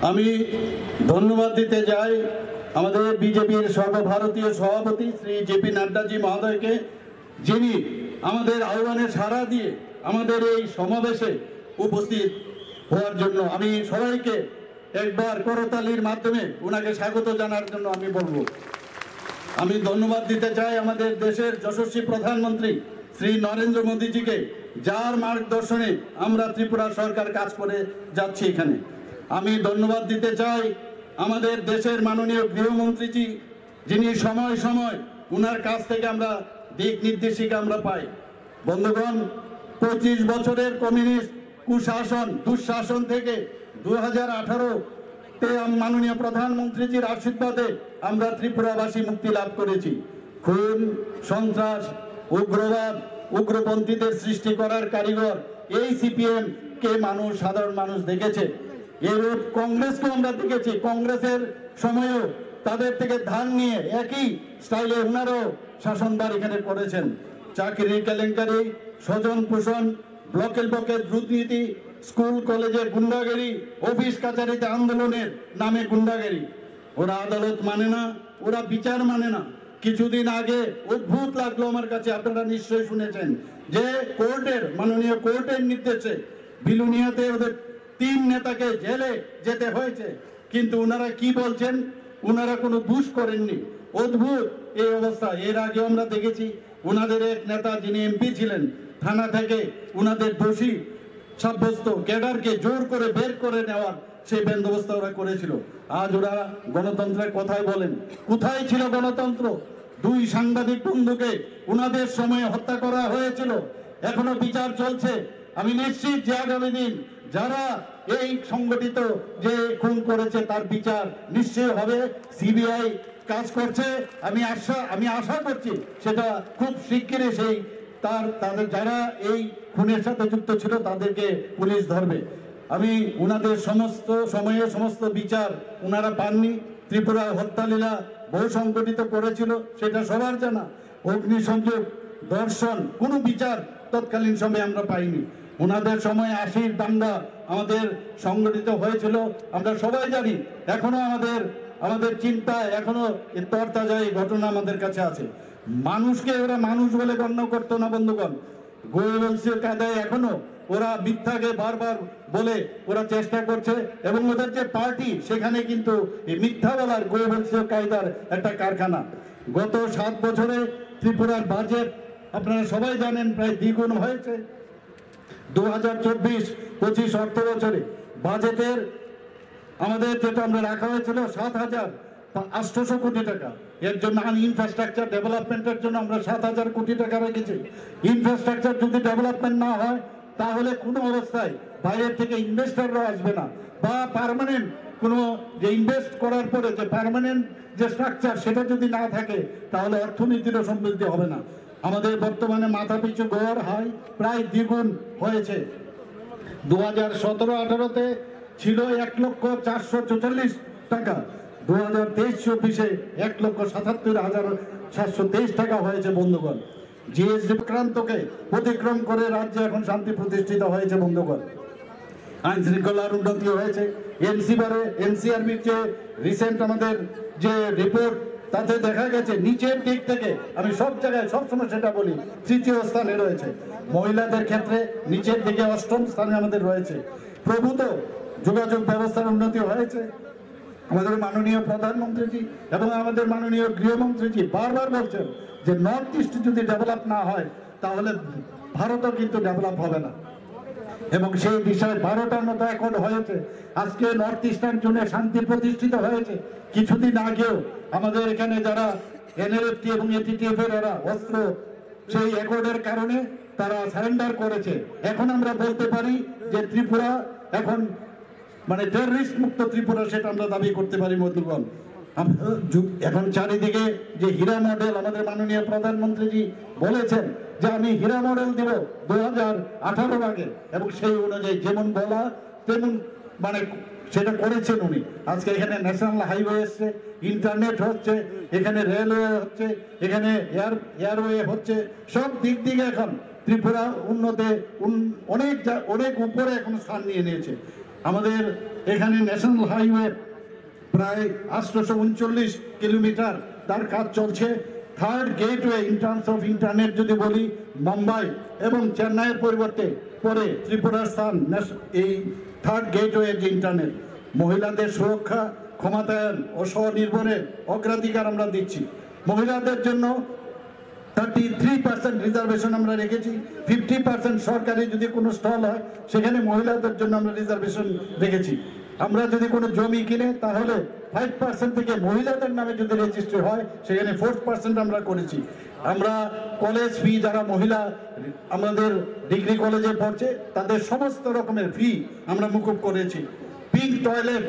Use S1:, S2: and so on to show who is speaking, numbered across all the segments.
S1: আমি ধন্যবাদ দিতে চাই আমাদের বিজেপির সর্বভারতীয় সভাপতি শ্রী জেপি নাড্ডাজি মহোদয়কে, যিনি আমাদের আহ্বানে সাড়া দিয়ে আমাদের এই সমাবেশে উপস্থিত হওয়ার জন্য আমি সবাইকে একবার করতালির মাধ্যমে ওনাকে স্বাগত জানার জন্য আমি বলবো। আমি ধন্যবাদ দিতে চাই আমাদের দেশের যশস্বী প্রধানমন্ত্রী শ্রী নরেন্দ্র মোদীজিকে, যার মার্গদর্শনে আমরা ত্রিপুরা সরকার কাজ করে যাচ্ছি এখানে। আমি ধন্যবাদ দিতে চাই আমাদের দেশের মাননীয় গৃহমন্ত্রীজি, যিনি সময় সময় ওনার কাছ থেকে আমরা দিক নির্দেশিকা আমরা পাই। বন্ধুগণ, 25 বছরের কমিউনিস্ট কুশাসন দুঃশাসন থেকে 2018-তে মাননীয় প্রধানমন্ত্রীজির আশীর্বাদে আমরা ত্রিপুরাবাসী মুক্তি লাভ করেছি। খুন, সন্ত্রাস, উগ্রবাদ, উগ্রপন্থীদের সৃষ্টি করার কারিগর এই সিপিএম কে সাধারণ মানুষ দেখেছে। এর কংগ্রেসকেও আমরা দেখেছি, কংগ্রেসের সময়ও তাদের থেকে ধান নিয়ে একই স্টাইলে ওনারাও শাসনভার এখানে করেছেন। চাকরির কেলেঙ্কারি, স্বজন পোষণ, ব্লকের দুর্নীতি, স্কুল কলেজে গুন্ডাগিরি, অফিস কাছারিতে আন্দোলনের নামে গুন্ডাগিরি। ওরা আদালত মানে না, ওরা বিচার মানে না। কিছুদিন আগে অদ্ভুত লাগলো আমার কাছে, আপনারা নিশ্চয়ই শুনেছেন যে মাননীয় কোর্টের নির্দেশে বিলুনিয়াতে ওদের 3 নেতাকে জেলে যেতে হয়েছে, কিন্তু ওনারা কি বলছেন, ওনারা কোনো দোষ করেননি। অদ্ভুত এই অবস্থা। এর আগে আমরা দেখেছি ওনাদের এক নেতা যিনি এমপি ছিলেন, থানা থেকে ওনাদের দোষী সাব্যস্ত ক্যাডারকে জোর করে বের করে নেওয়ার সেই বন্দোবস্ত ওরা করেছিল। আজ ওরা গণতন্ত্রের কথাই বলেন, কোথায় ছিল গণতন্ত্র? 2 সাংবাদিক বন্ধুকে ওনাদের সময়ে হত্যা করা হয়েছিল, এখনো বিচার চলছে। আমি নিশ্চিত যে আগামী দিন যারা এই সংগঠিত যে খুন করেছে তার বিচার নিশ্চয় হবে। সিবিআই কাজ করছে, আমি আশা করছি সেটা খুব শিগগিরই তাদের যারা এই খুনের সাথে যুক্ত ছিল তাদেরকে পুলিশ ধরবে। আমি ওনাদের সমস্ত সময়ে সমস্ত বিচার ওনারা পাননি। ত্রিপুরা হত্যালীলা বহু সংগঠিত করেছিল, সেটা সবার জানা। অগ্নিসংযোগ, ধর্ষণ, কোনো বিচার তৎকালীন সময়ে আমরা পাইনি। ওনাদের সময় 80-র দাঙ্গা আমাদের সংগঠিত হয়েছিল, আমরা সবাই জানি। এখনো আমাদের চিন্তায় এখনো তরতাজা এই ঘটনা আমাদের কাছে আছে। মানুষকে ওরা মানুষ বলে গণ্য করতো না বন্ধুগণ। গোয়েবলসের কায়দায় এখনো ওরা মিথ্যাকে বারবার বলে ওরা চেষ্টা করছে, এবং ওদের যে পার্টি সেখানে কিন্তু এই মিথ্যা বলার গোয়েবলসের কায়দার একটা কারখানা। গত 7 বছরে ত্রিপুরার বাজেট আপনারা সবাই জানেন প্রায় দ্বিগুণ হয়েছে। 2024-25 অর্থ বছরে বাজেটের আমাদের যেটা আমরা রাখা হয়েছিল 7,800 কোটি টাকা। এর জন্য ইনফ্রাস্ট্রাকচার ডেভেলপমেন্টের জন্য আমরা 7,000 কোটি টাকা রেখেছি। ইনফ্রাস্ট্রাকচার যদি ডেভেলপমেন্ট না হয় তাহলে কোনো অবস্থায় বাইরের থেকে ইনভেস্টররা আসবে না, বা পার্মানেন্ট কোনো যে ইনভেস্ট করার পরে যে পার্মানেন্ট যে স্ট্রাকচার সেটা যদি না থাকে তাহলে অর্থনীতিরও সমৃদ্ধি হবে না। আমাদের বর্তমানে মাথাপিছু গড় হাই প্রায় দ্বিগুণ হয়েছে। 2017-18-তে ছিল 1,444,000 টাকা, 2023-24-এ 1,77,723 টাকা হয়েছে বন্ধুগণ। জিএসটি প্রান্তকে অতিক্রম করে রাজ্যে এখন শান্তি প্রতিষ্ঠিত হয়েছে বন্ধুগণ। আইন শৃঙ্খলার উন্নতি হয়েছে। এনসিআরবির যে রিসেন্ট আমাদের যে রিপোর্ট তাতে দেখা গেছে নিচের দিক থেকে, আমি সব জায়গায় সবসময় সেটা বলি, 3য় স্থানে রয়েছে। মহিলাদের ক্ষেত্রে নিচের দিকে 8ম স্থানে আমাদের রয়েছে। প্রভূত যোগাযোগ ব্যবস্থার উন্নতি হয়েছে। আমাদের মাননীয় প্রধানমন্ত্রীজি এবং আমাদের মাননীয় গৃহমন্ত্রীজি বারবার বলছেন যে নর্থ ইস্ট যদি ডেভেলপ না হয় তাহলে ভারতও কিন্তু ডেভেলপ হবে না, এবং সেই বিষয়ে 12টার মতো অ্যাকর্ড হয়েছে। আজকে নর্থ ইস্টার্ন জোনে শান্তি প্রতিষ্ঠিত হয়েছে। কিছুদিন আগেও আমাদের এখানে যারা এনএলএফটি এবং এটিটিএফ এর ওরা অস্ত্র সেই অ্যাকর্ডের কারণে তারা সারেন্ডার করেছে। এখন আমরা বলতে পারি যে ত্রিপুরা এখন টেররিস্ট মুক্ত ত্রিপুরা, সেটা আমরা দাবি করতে পারি বন্ধুগণ। এখন চারিদিকে যে হীরা মডেল আমাদের মাননীয় প্রধানমন্ত্রীজি বলেছেন যে আমি হীরা মডেল দেব 2018 আগে, এবং সেই অনুযায়ী যেমন বলা তেমন সেটা করেছেন উনি। আজকে এখানে ন্যাশনাল হাইওয়ে এসছে, ইন্টারনেট হচ্ছে, এখানে রেলওয়ে হচ্ছে, এখানে এয়ারওয়ে হচ্ছে। সব দিক দিকে এখন ত্রিপুরা অনেক উপরে এখন স্থান নিয়ে নিয়েছে। আমাদের এখানে ন্যাশনাল হাইওয়ে প্রায় 839 কিলোমিটার তার কাজ চলছে। Third gateway in terms of internet যদি বলি, মুম্বাই এবং চেন্নাইয়ের পরিবর্তে পরে ত্রিপুরার স্থান এই থার্ড গেটওয়ে যে ইন্টারনেট। মহিলাদের সুরক্ষা, ক্ষমতায়ন ও স্বনির্ভরের অগ্রাধিকার আমরা দিচ্ছি। মহিলাদের জন্য 33% রিজার্ভেশন আমরা রেখেছি। 50% সরকারি যদি কোনো স্টল হয় সেখানে মহিলাদের জন্য আমরা রিজার্ভেশন রেখেছি। আমরা যদি কোনো জমি কিনে তাহলে 5% থেকে মহিলাদের নামে যদি রেজিস্ট্রি হয় সেখানে 4% আমরা করেছি। আমরা কলেজ ফি, যারা মহিলা আমাদের ডিগ্রি কলেজে পড়ছে তাদের সমস্ত রকমের ফি আমরা মুকুব করেছি। পিঙ্ক টয়লেট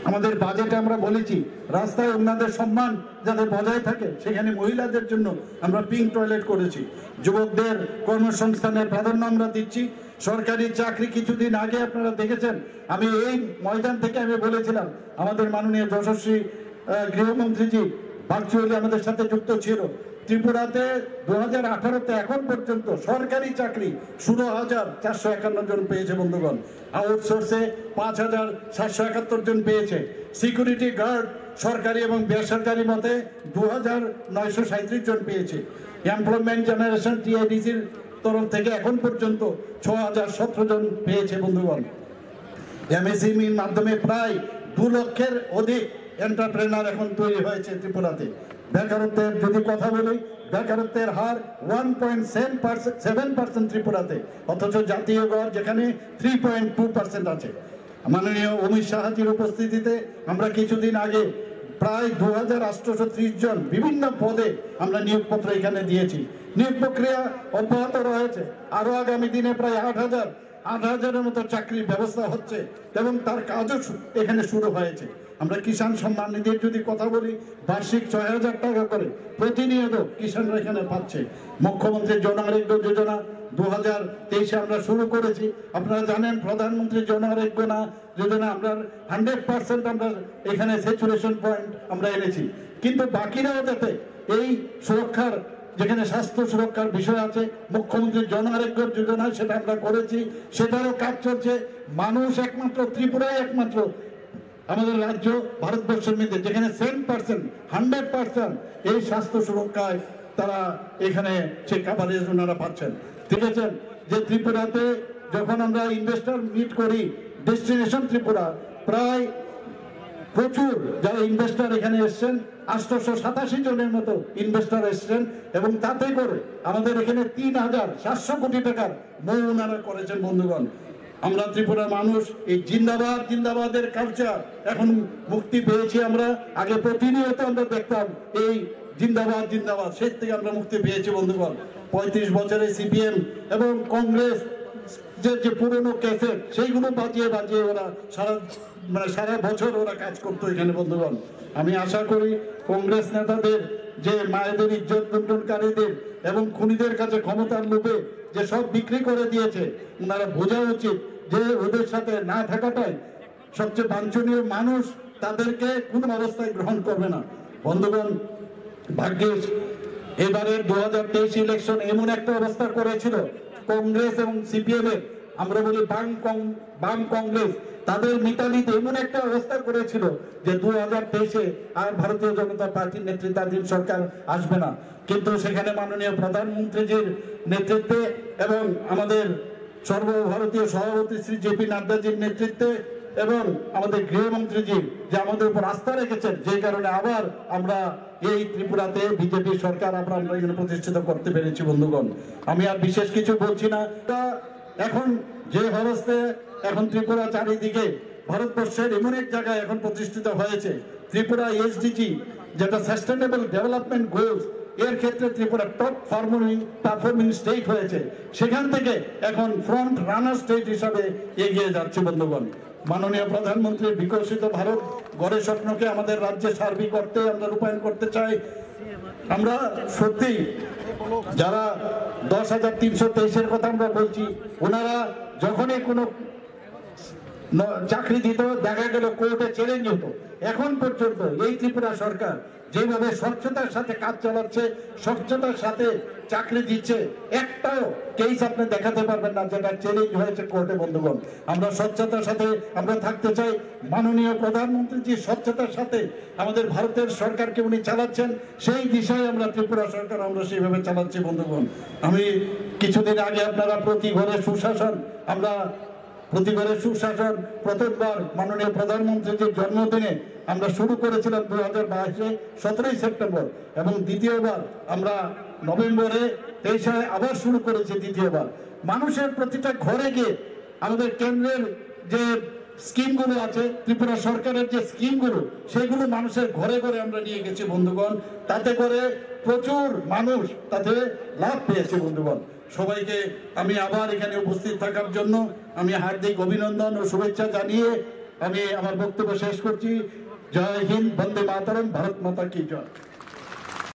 S1: আমাদের বাজেটে আমরা বলেছি, রাস্তায় ওনাদের সম্মান যাতে বজায় থাকে সেখানে মহিলাদের জন্য আমরা পিঙ্ক টয়লেট করেছি। যুবকদের কর্মসংস্থানের প্রাধান্য আমরা দিচ্ছি। সরকারি চাকরি কিছুদিন আগে আপনারা দেখেছেন, আমি এই ময়দান থেকে আমি বলেছিলাম, আমাদের মাননীয় যশস্বী গৃহমন্ত্রীজি ভার্চুয়ালি আমাদের সাথে যুক্ত ছিল। ত্রিপুরাতে 2018-তে এখন পর্যন্ত সরকারি চাকরি 16,451 জন পেয়েছে বন্ধুগণ। আউটসোর্সে 5,771 জন পেয়েছে। সিকিউরিটি গার্ড সরকারি এবং বেসরকারি মতে 2,937 জন পেয়েছে। এমপ্লয়মেন্ট জেনারেশন টিআইডিসির তরফ থেকে এখন পর্যন্ত 6,017 জন পেয়েছে বন্ধুগণ। এমএসএমইর মাধ্যমে প্রায় 2 লক্ষের অধিক এন্টারপ্রেনার এখন তৈরি হয়েছে ত্রিপুরাতে। বেকারত্বের যদি কথা বলি, বেকারত্বের হার 1.7% ত্রিপুরাতে, অথচ জাতীয় গড় যেখানে 3.2% আছে। মাননীয় অমিত শাহজির উপস্থিতিতে আমরা কিছুদিন আগে প্রায় 2,830 জন বিভিন্ন পদে আমরা নিয়োগপত্র এখানে দিয়েছি। নিয়োগ প্রক্রিয়া অব্যাহত রয়েছে। আরো আগামী দিনে প্রায় 8,000-এর মতো চাকরির ব্যবস্থা হচ্ছে এবং তার কাজও এখানে শুরু হয়েছে। আমরা কিষাণ সম্মান নিধির যদি কথা বলি, বার্ষিক 6,000 টাকা করে প্রতিনিয়ত কিষাণরা এখানে পাচ্ছে। মুখ্যমন্ত্রী জন আরোগ্য যোজনা 2023-এ আমরা শুরু করেছি। আপনারা জানেন প্রধানমন্ত্রী জন আরোগ্য যোজনা আমরা 100% আমরা এখানে স্যাচুরেশন পয়েন্ট আমরা এনেছি। কিন্তু বাকিরাও যাতে এই সুরক্ষার, যেখানে স্বাস্থ্য সুরক্ষার বিষয় আছে, মুখ্যমন্ত্রী জন আরোগ্য যোজনা সেটা আমরা করেছি, সেটারও কাজ চলছে। মানুষ একমাত্র ত্রিপুরায় একমাত্র আমাদের রাজ্য ভারতবর্ষের মধ্যে যেখানে 100% এই স্বাস্থ্য সুরক্ষায় তারা এখানে সে কাভারেজ ওনারা পাচ্ছেন। ঠিক আছে, যে ত্রিপুরাতে যখন আমরা ইনভেস্টর মিট করি, ডেস্টিনেশন ত্রিপুরা, প্রায় প্রচুর যারা ইনভেস্টর এখানে এসছেন, 887 জনের মতো ইনভেস্টর এসছেন এবং তাতে করে আমাদের এখানে 3,700 কোটি টাকার মৌ ওনারা করেছেন বন্ধুগণ। আমরা ত্রিপুরার মানুষ এই জিন্দাবাদ জিন্দাবাদের কালচার এখন মুক্তি পেয়েছি। আমরা আগে প্রতিনিয়ত আমরা দেখতাম এই জিন্দাবাদ জিন্দাবাদ, সেই থেকে আমরা মুক্তি পেয়েছি বন্ধুগণ। 35 বছরে সিপিএম এবং কংগ্রেস যে পুরনো ক্যাসেট সেইগুলো বাজিয়ে বাজিয়ে ওরা সারা বছর ওরা কাজ করতো এখানে বন্ধুগণ। আমি আশা করি কংগ্রেস নেতাদের যে মায়েদের ইজ্জত লুণ্ঠনকারীদের এবং খুনিদের কাছে ক্ষমতার লোভে যে সব বিক্রি করে দিয়েছে, ওনারা বোঝা উচিত যে ওদের সাথে না থাকাটাই সবচেয়ে বাঞ্ছনীয়। মানুষ তাদেরকে কোনো অবস্থায় গ্রহণ করবে না বন্ধুগণ। ভাগ্যিস এবারের 2023 ইলেকশন এমন একটা অবস্থা করেছিল কংগ্রেস এবং সিপিএম এর, আমরা বলি বাম কংগ্রেস, তাদের মিতালিতে এমন একটা অবস্থা করেছিল যে 2023-এ আর ভারতীয় জনতা পার্টির নেতৃত্বাধীন সরকার আসবে না। কিন্তু সেখানে মাননীয় প্রধানমন্ত্রীজির নেতৃত্বে এবং আমাদের সর্বভারতীয় সভাপতি শ্রী জেপি নাড্ডাজির নেতৃত্বে এবং আমাদের গৃহমন্ত্রীজি যে আমাদের উপর আস্থা রেখেছেন, যে কারণে আবার আমরা এই ত্রিপুরাতে বিজেপি সরকার আমরা এখানে প্রতিষ্ঠিত করতে পেরেছি বন্ধুগণ। আমি আর বিশেষ কিছু বলছি না। এখন যে অবস্থায় এখন ত্রিপুরা চারিদিকে ভারতবর্ষের এমন এক জায়গায় এখন প্রতিষ্ঠিত হয়েছে, ত্রিপুরা এসডিজি যেটা সাস্টেনেবল ডেভেলপমেন্ট গোলস, এর ক্ষেত্রে ত্রিপুরা টপ পারফর্মিং স্টেট হয়েছে। সেখান থেকে এখন ফ্রন্ট রানার স্টেট হিসাবে এগিয়ে যাচ্ছে বন্ধুগণ। মাননীয় প্রধানমন্ত্রীর বিকশিত ভারত গড়ে স্বপ্নকে আমাদের রাজ্যে সার্বিক অর্থে আমরা রূপায়ণ করতে চাই। আমরা সত্যি যারা 10,323-এর কথা আমরা বলছি, ওনারা যখনই কোনো চাকরি দিত দেখা গেল কোর্টে চ্যালেঞ্জ হতো। এখন পর্যন্ত এই ত্রিপুরা সরকার যেভাবে স্বচ্ছতার সাথে কাজ চালাচ্ছে, স্বচ্ছতার সাথে চাকরি দিচ্ছে, একটাও কেস আপনি দেখাতে পারবেন না যেটা চ্যালেঞ্জ হয়েছে কোর্টে। বন্ধুগণ, আমরা স্বচ্ছতার সাথে আমরা থাকতে চাই। মাননীয় প্রধানমন্ত্রী যে স্বচ্ছতার সাথে আমাদের ভারতের সরকারকে উনি চালাচ্ছেন, সেই দিশায় আমরা ত্রিপুরা সরকার আমরা সেইভাবে চালাচ্ছি। বন্ধুগণ, আমি কিছুদিন আগে আপনারা প্রতি ঘরে সুশাসন, আমরা প্রতি ঘরে সুশাসন প্রথমবার মাননীয় প্রধানমন্ত্রীর জন্মদিনে আমরা শুরু করেছিলাম 2022 17ই সেপ্টেম্বর, এবং দ্বিতীয়বার আমরা নভেম্বরে 23 আবার শুরু করেছি দ্বিতীয়বার। মানুষের প্রতিটা ঘরে গিয়ে আমাদের কেন্দ্রের যে স্কিমগুলো আছে, ত্রিপুরা সরকারের যে স্কিমগুলো, সেগুলো মানুষের ঘরে ঘরে আমরা নিয়ে গেছি। বন্ধুগণ, তাতে করে প্রচুর মানুষ তাতে লাভ পেয়েছে। বন্ধুগণ, সবাইকে আমি আবার এখানে উপস্থিত থাকার জন্য আমি হার্দিক অভিনন্দন ও শুভেচ্ছা জানিয়ে আমি আমার বক্তব্য শেষ করছি। জয় হিন্দ, বন্দে মাতরম, ভারত মাতা কি জয়।